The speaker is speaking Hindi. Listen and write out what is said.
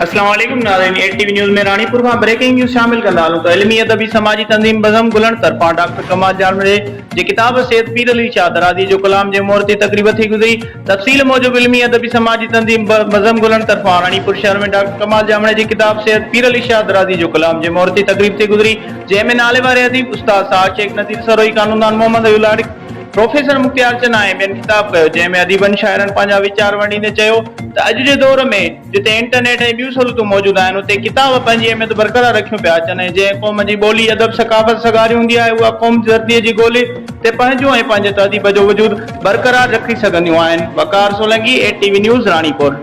अस्सलाम वालेकुम नाज़रीन, एटीवी न्यूज़ में रानीपुर में ब्रेकिंग न्यूज़ शामिल कंदा हलूं त इल्मी अदबी समाजी तंज़ीम बज़म गुलण तरफ़ां डॉक्टर कमाल जामणे जी किताब सैयद पीर अली शाह दराज़ी जो कलाम जे मोहर ते तकरीब थी गुज़री। तफ़सील मूजिब इल्मी अदबी समाजी तंज़ीम बज़म गुलण तरफ़ां रानीपुर शहर में डॉक्टर कमाल जामणे जी किताब सैयद पीर अली शाह दराज़ी जो कलाम जे मोहर ते तकरीब थी गुज़री, जंहिंमें नाले वारे अदीब उस्ताद साद शेख नज़ीर सरोई कानूनदान मोहम्मद अयूलाड़ी प्रोफेसर मुख्तियार चनाए ॿियनि किताब कयो, जंहिंमें अदीबनि शाइरनि पंहिंजा वीचार वंडींदे चयो त अॼु जे दौर में जिते इंटरनेट ऐं ॿियूं सहूलियतूं मौजूदु आहिनि उते किताब पंहिंजी अहमियत बरक़रार रखियूं पिया अचनि ऐं जंहिं क़ौम जी ॿोली अदब सक़ाफ़त सगारी हूंदी आहे उहा क़ौम धरतीअ जी ॻोल्हे ते पंहिंजो ऐं पंहिंजे तहज़ीब जो वजूद बरक़रार रखी सघंदियूं आहिनि। वकार सोलंकी, एटीवी न्यूज़ रानीपुर।